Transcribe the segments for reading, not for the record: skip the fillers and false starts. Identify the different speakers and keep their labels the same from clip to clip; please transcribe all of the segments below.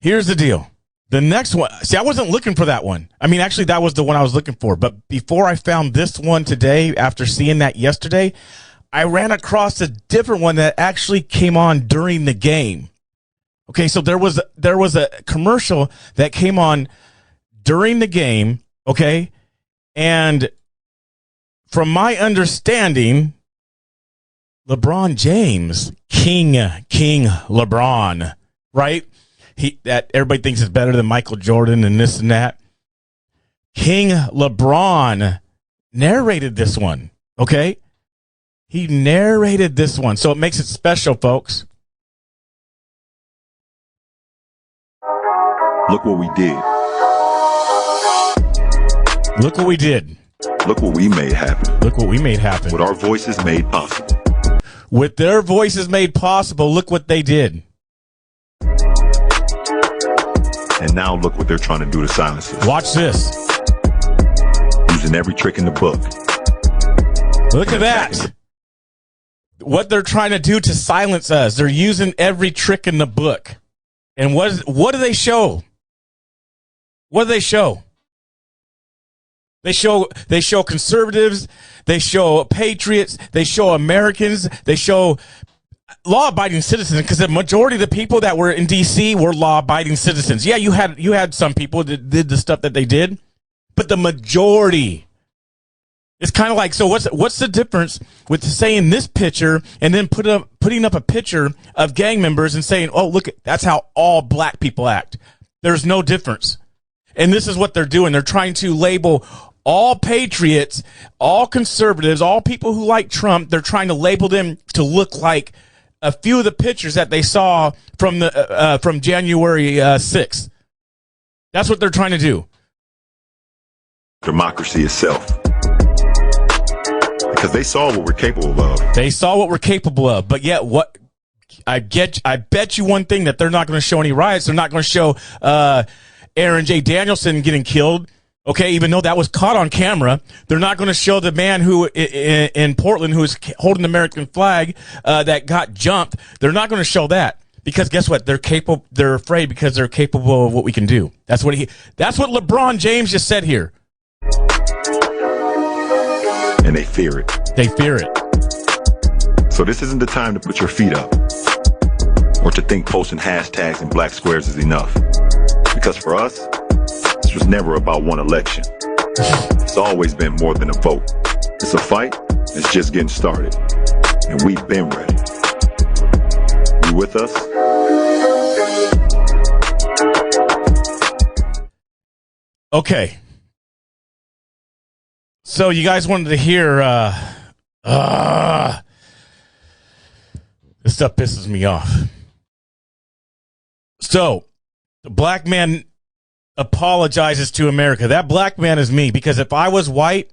Speaker 1: Here's the deal. The next one, see, I wasn't looking for that one. I mean, actually, that was the one I was looking for. But before I found this one today, after seeing that yesterday, I ran across a different one that actually came on during the game. Okay, so there was a commercial that came on during the game, okay? And from my understanding, LeBron James, King LeBron, right? That everybody thinks is better than Michael Jordan and this and that. King LeBron narrated this one, okay? He narrated this one, so it makes it special, folks.
Speaker 2: Look what we did.
Speaker 1: Look what we did.
Speaker 2: Look what we made happen.
Speaker 1: Look what we made happen.
Speaker 2: With our voices made possible.
Speaker 1: With their voices made possible, look what they did.
Speaker 2: And now look what they're trying to do to silence us.
Speaker 1: Watch this.
Speaker 2: Using every trick in the book.
Speaker 1: Look at that. What they're trying to do to silence us. They're using every trick in the book. And what do they show? What do they show? They show conservatives, they show patriots, they show Americans, they show law-abiding citizens, because the majority of the people that were in D.C. were law-abiding citizens. Yeah, you had some people that did the stuff that they did, but the majority. It's kind of like, so what's the difference with saying this picture and then putting up a picture of gang members and saying, oh, look, that's how all black people act. There's no difference. And this is what they're doing. They're trying to label all patriots, all conservatives, all people who like Trump. They're trying to label them to look like a few of the pictures that they saw from January 6th. That's what they're trying to do.
Speaker 2: Democracy itself. Because they saw what we're capable of.
Speaker 1: They saw what we're capable of. But yet, what I bet you one thing, that they're not going to show any riots. They're not going to show Aaron J. Danielson getting killed. Okay, even though that was caught on camera, they're not going to show the man who in Portland who is holding the American flag that got jumped. They're not going to show that, because guess what? They're capable. They're afraid because they're capable of what we can do. That's what LeBron James just said here.
Speaker 2: And they fear it.
Speaker 1: They fear it.
Speaker 2: So this isn't the time to put your feet up or to think posting hashtags and black squares is enough. Because for us, this was never about one election. It's always been more than a vote. It's a fight. It's just getting started. And we've been ready. You with us?
Speaker 1: Okay. So you guys wanted to hear, this stuff pisses me off. So, the black man apologizes to America. That black man is me, because if I was white,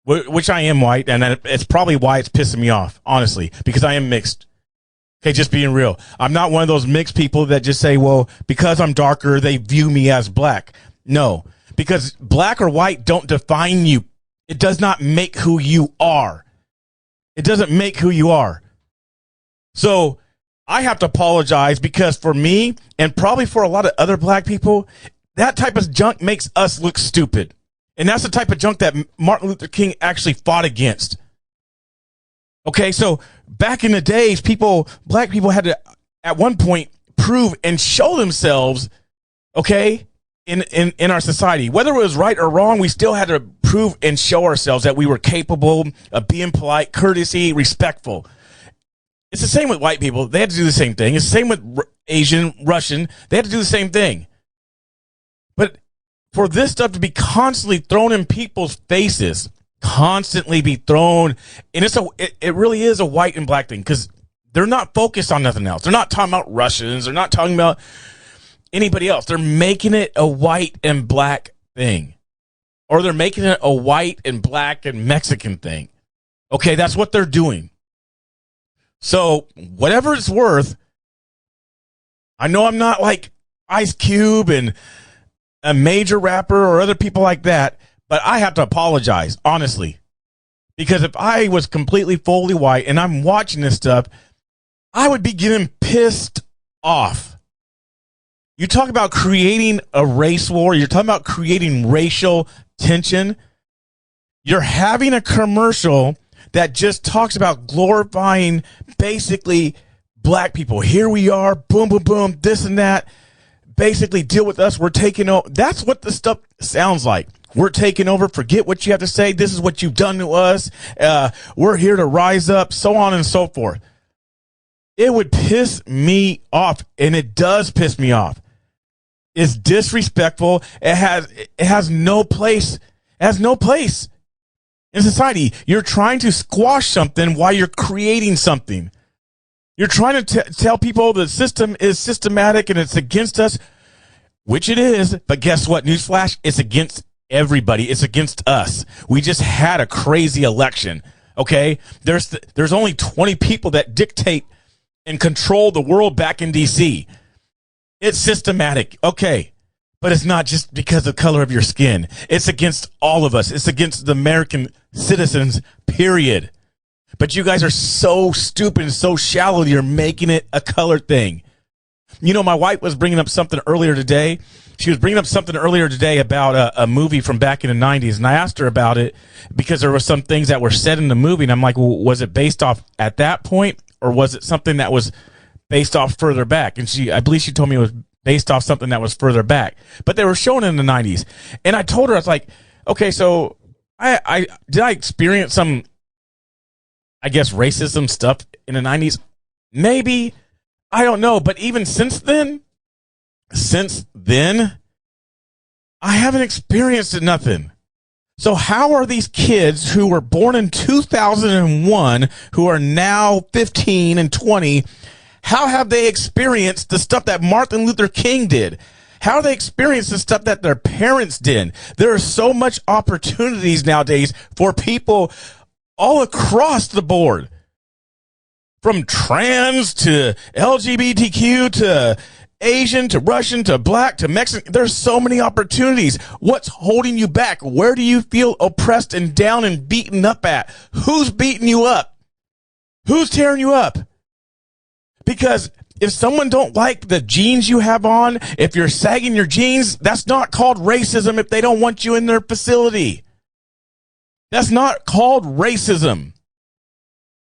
Speaker 1: which I am white, and it's probably why it's pissing me off, honestly, because I am mixed. Okay, just being real. I'm not one of those mixed people that just say, well, because I'm darker, they view me as black. No, because black or white don't define you. It does not make who you are. It doesn't make who you are. So I have to apologize, because for me, and probably for a lot of other black people, that type of junk makes us look stupid. And that's the type of junk that Martin Luther King actually fought against. Okay, so back in the days, black people had to, at one point, prove and show themselves, okay, in our society. Whether it was right or wrong, we still had to prove and show ourselves that we were capable of being polite, courtesy, respectful. It's the same with white people. They had to do the same thing. It's the same with Asian, Russian. They had to do the same thing. But for this stuff to be constantly thrown in people's faces, constantly be thrown, and it really is a white and black thing, because they're not focused on nothing else. They're not talking about Russians. They're not talking about anybody else. They're making it a white and black thing. Or they're making it a white and black and Mexican thing. Okay, that's what they're doing. So, whatever it's worth, I know I'm not like Ice Cube and a major rapper or other people like that, but I have to apologize, honestly. Because if I was completely fully white and I'm watching this stuff, I would be getting pissed off. You talk about creating a race war. You're talking about creating racial tension. You're having a commercial that just talks about glorifying basically black people. Here we are, boom, boom, boom, this and that. Basically, deal with us. We're taking over. That's what the stuff sounds like. We're taking over. Forget what you have to say. This is what you've done to us. We're here to rise up, so on and so forth. It would piss me off, and it does piss me off. It's disrespectful. It has no place. It has no place in society. You're trying to squash something while you're creating something. You're trying to tell people the system is systematic and it's against us, which it is. But guess what? Newsflash, it's against everybody. It's against us. We just had a crazy election. Okay. There's only 20 people that dictate and control the world back in DC. It's systematic. Okay. But it's not just because of the color of your skin. It's against all of us. It's against the American citizens, period. But you guys are so stupid and so shallow, you're making it a color thing. You know, my wife was bringing up something earlier today. She was bringing up something earlier today about a movie from back in the 90s. And I asked her about it because there were some things that were said in the movie. And I'm like, well, was it based off at that point? Or was it something that was based off further back? And I believe she told me it was based off something that was further back. But they were shown in the 90s. And I told her, I was like, okay, so I experience some, I guess, racism stuff in the 90s? Maybe. I don't know. But even since then, I haven't experienced nothing. So how are these kids who were born in 2001, who are now 15 and 20, how have they experienced the stuff that Martin Luther King did? How they experienced the stuff that their parents did? There are so much opportunities nowadays for people all across the board, from trans to LGBTQ to Asian to Russian to black to Mexican. There's so many opportunities. What's holding you back? Where do you feel oppressed and down and beaten up at? Who's beating you up? Who's tearing you up? Because if someone don't like the jeans you have on, if you're sagging your jeans, that's not called racism if they don't want you in their facility. That's not called racism.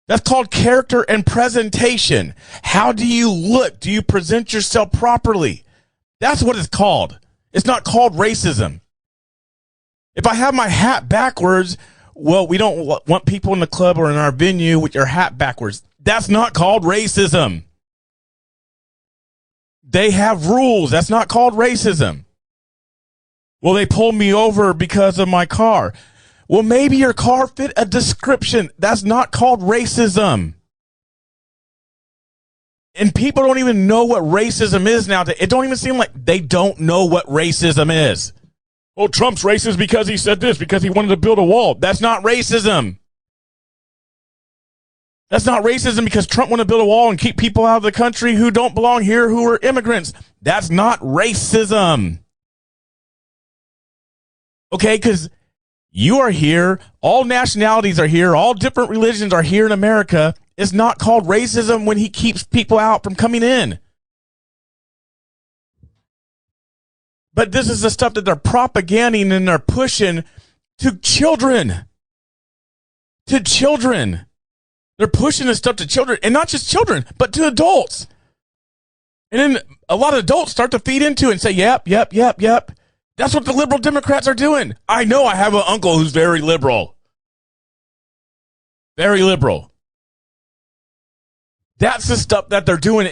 Speaker 1: That's called character and presentation. How do you look? Do you present yourself properly? That's what it's called. It's not called racism. If I have my hat backwards, well, we don't want people in the club or in our venue with your hat backwards. That's not called racism. They have rules. That's not called racism. Well, they pulled me over because of my car. Well, maybe your car fit a description. That's not called racism. And people don't even know what racism is now. It don't even seem like they don't know what racism is. Well, Trump's racist because he said this, because he wanted to build a wall. That's not racism. That's not racism because Trump wanted to build a wall and keep people out of the country who don't belong here, who are immigrants. That's not racism. Okay, because you are here. All nationalities are here. All different religions are here in America. It's not called racism when he keeps people out from coming in. But this is the stuff that they're propagating and they're pushing to children. To children. They're pushing this stuff to children, and not just children, but to adults. And then a lot of adults start to feed into it and say, yep. That's what the liberal Democrats are doing. I know I have an uncle who's very liberal. Very liberal. That's the stuff that they're doing.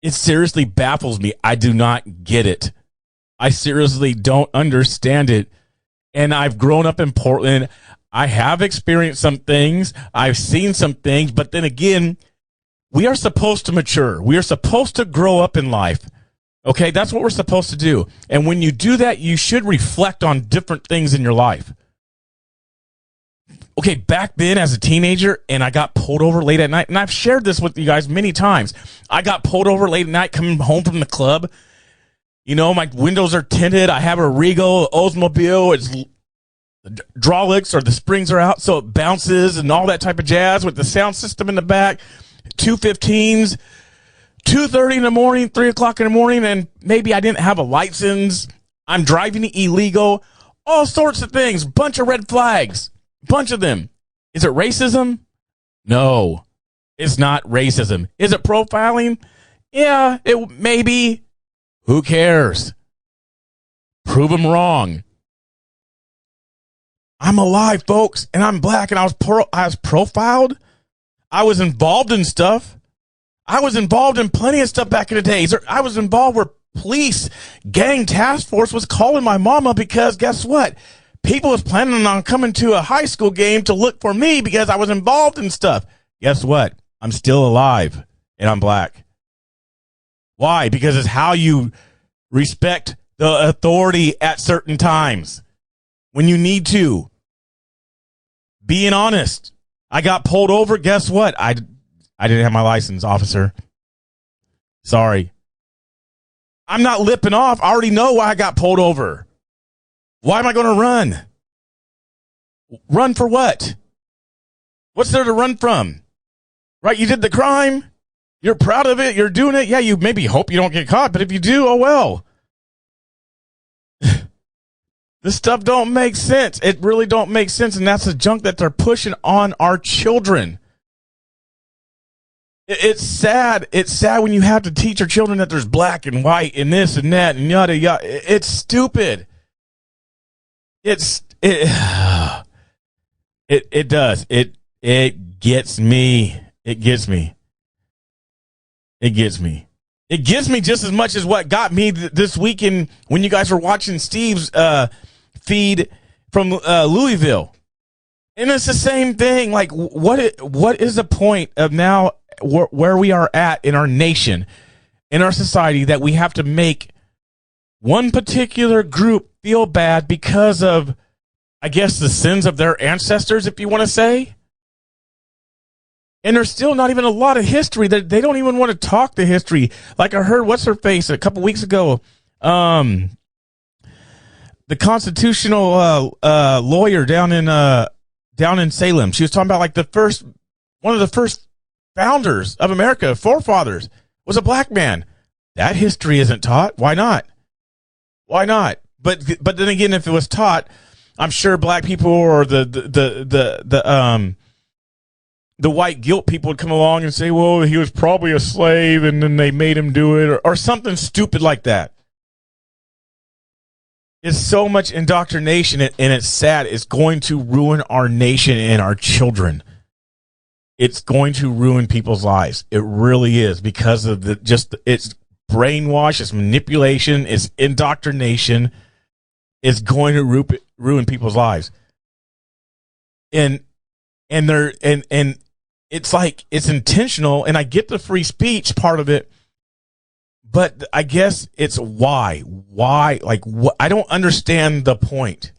Speaker 1: It seriously baffles me. I do not get it. I seriously don't understand it. And I've grown up in Portland. I have experienced some things. I've seen some things. But then again, we are supposed to mature. We are supposed to grow up in life. Okay, that's what we're supposed to do. And when you do that, you should reflect on different things in your life. Okay, back then as a teenager, and I got pulled over late at night, and I've shared this with you guys many times. I got pulled over late at night coming home from the club. You know, my windows are tinted. I have a Regal Oldsmobile. It's the hydraulics or the springs are out, so it bounces and all that type of jazz with the sound system in the back. 215s. 2:30 in the morning, 3 o'clock in the morning, and maybe I didn't have a license. I'm driving illegal. All sorts of things. Bunch of red flags. Bunch of them. Is it racism? No, it's not racism. Is it profiling? Yeah, it maybe. Who cares? Prove them wrong. I'm alive, folks, and I'm black, and I was profiled. I was involved in stuff. I was involved in plenty of stuff back in the days. I was involved where police gang task force was calling my mama because guess what? People was planning on coming to a high school game to look for me because I was involved in stuff. Guess what? I'm still alive, and I'm black. Why? Because it's how you respect the authority at certain times when you need to. Being honest. I got pulled over. Guess what? I didn't have my license, officer. Sorry. I'm not lipping off. I already know why I got pulled over. Why am I going to run? Run for what? What's there to run from? Right? You did the crime. You're proud of it. You're doing it. Yeah, you maybe hope you don't get caught, but if you do, oh well. This stuff don't make sense. It really don't make sense, and that's the junk that they're pushing on our children. It's sad. It's sad when you have to teach your children that there's black and white and this and that and yada yada. It's stupid. It does. It gets me. It gets me. It gets me. It gets me just as much as what got me this weekend when you guys were watching Steve's feed from Louisville. And it's the same thing. Like, what is the point of now where we are at in our nation, in our society, that we have to make one particular group feel bad because of, I guess, the sins of their ancestors, if you want to say? And there's still not even a lot of history. That they don't even want to talk the history. Like I heard, what's her face a couple weeks ago, the constitutional lawyer down in Salem. She was talking about like one of the first founders of America, forefathers, was a black man. That history isn't taught. Why not? Why not? But then again, if it was taught, I'm sure black people or the white guilt people would come along and say, well, he was probably a slave and then they made him do it, or something stupid like that. It's so much indoctrination, and it's sad. It's going to ruin our nation and our children. It's going to ruin people's lives. It really is, because of it's brainwash, it's manipulation, it's indoctrination. It's going to ruin people's lives. And it's like, it's intentional, and I get the free speech part of it, but I guess it's why, like, I don't understand the point.